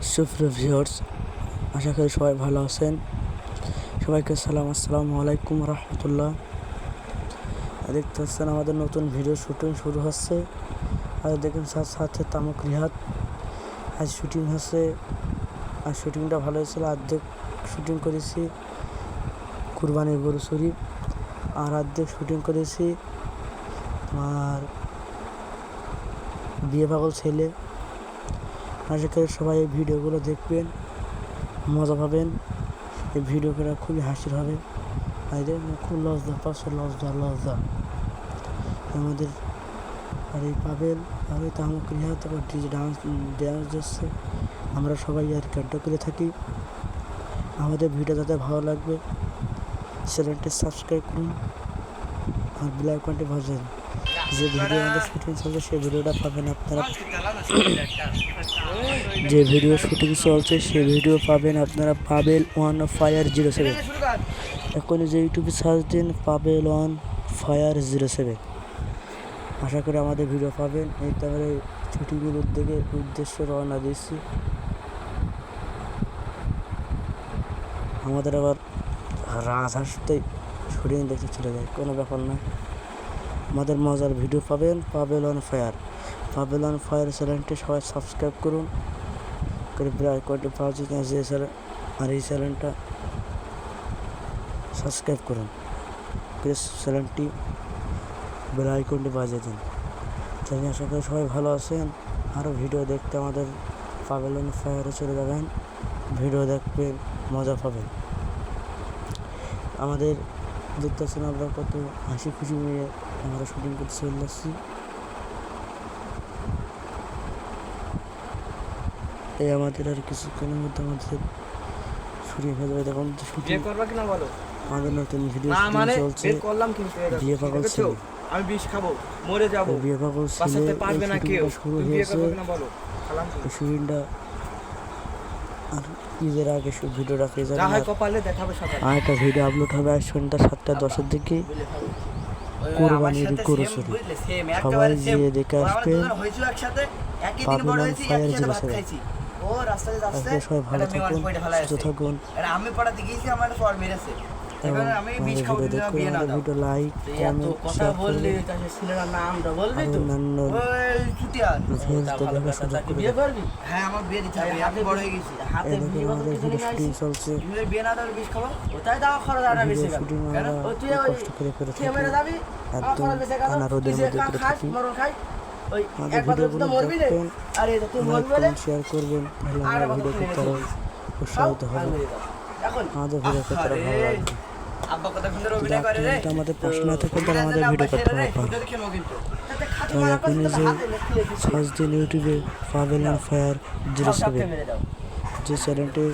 সুপ্রিয় ভিউয়ার্স, আশা করি সবাই ভালো আছেন। সবাইকে আসসালামু আলাইকুম রহমতুল্লাহ। দেখতে পাচ্ছেন আমাদের নতুন ভিডিও শুটিং শুরু হচ্ছে। আর দেখুন সাথে তামুক রিহাত আজ শুটিং হচ্ছে। আর শুটিংটা ভালো হয়েছিল। অর্ধেক শুটিং করেছি কুরবানির গরু চুরি, আর অর্ধেক শুটিং করেছি আর বিয়ে পাগল ছেলে। আশা করি সবাই এই ভিডিওগুলো দেখবেন, মজা পাবেন। এই ভিডিওগুলো খুবই হাসির হবে। আর খুব লজ্জা পাচ্ছে, লজ্জা আমাদের। আর এই পাবেল আর এই তামুক রিহাত তারপর ডিজে ডান্স দিচ্ছে। আমরা সবাই আর কান্টা করে থাকি। আমাদের ভিডিও যাতে ভালো লাগবে চ্যানেলটি সাবস্ক্রাইব করুন আর বেল আইকনটি বাজান। যে ভিডিও আমাদের শুটিং চলছে সেই ভিডিওটা পাবেন আপনারা। যে ভিডিও শুটিং চলছে সেই ভিডিও পাবেন আপনারা পাবেল ওয়ান ফায়ার 07। এখন যে ইউটিউবে সার্চ দিন পাবেল ওয়ান ফায়ার 07। আশা করি আমাদের ভিডিও পাবেন। এই তাহলে শুটিংয়ের উদ্দেশ্যে রওনা দিচ্ছি। আমাদের আবার রাজহাঁসতেই শুটিং দেখতে চলে যায়, কোনো ব্যাপার না। আমাদের মজার ভিডিও পাবেন পাবেল অন ফায়ার চ্যানেলটি সবাই সাবস্ক্রাইব করুন করে বেল আইকনটি পাওয়া যায় যে চ্যানেল। আর এই চ্যানেলটা সাবস্ক্রাইব করুন, প্লিজ চ্যানেলটি বেল আইকনটি বাজিয়ে দিন। তাই আশা করি সবাই ভালো আছেন। আরও ভিডিও দেখতে আমাদের পাবেল অন ফায়ারে চলে যাবেন, ভিডিও দেখবেন, মজা পাবেন। আমাদের দেখতেছেন আমরা কত হাসি খুশি নিয়ে আমরা শুটিং করতে চলে যাচ্ছি। এই আমাদের আর কিছুক্ষণের মধ্যে আমাদের শুটিং হয়ে যাবে। দেখুন শুটিং আমাদের নতুন ভিডিও চলছে বিয়ে পাগল ছেলে। আমি বিষ খাবো, মরে যাবো, বিয়ে পাগল ছেলে পারবে না কেউ। শুরু হয়েছে। শুটিংটা আর ঈদের আগে ভিডিওটা পেয়ে যাবেন। আর একটা ভিডিও আপলোড হবে আজ সন্ধ্যা 7:10 দিকে কুরবানির গরু চুরি। সবাই গিয়ে দেখে আসবে পাবেল অন ফায়ার 07। সবাই ভালো থাকুন, সুস্থ থাকুন। ভিডিও দেখুন, আমাদের ভিডিও লাইক কমেন্ট শেয়ার করুন। অন্যান্য আমাদের ভিডিও শুটিং চলছে। শুটিং আমরা কষ্ট করে থাকি, একদম টানা রোদের মধ্যে করে থাকি। আমাদের ভিডিওগুলো দেখবেন, লাইক কমেন্ট শেয়ার করবেন, তাহলে আমরা ভিডিও করতে আরও উৎসাহিত হবে। আমাদের ভিডিও করতে আরও ভালো লাগবে। আমাদের প্রশ্ন না থাকে তাহলে আমাদের ভিডিও করতে পারবেন। তো এখন যে সার্চ দিন ইউটিউবে পাবেল অন ফায়ার 07 যে চ্যানেলটি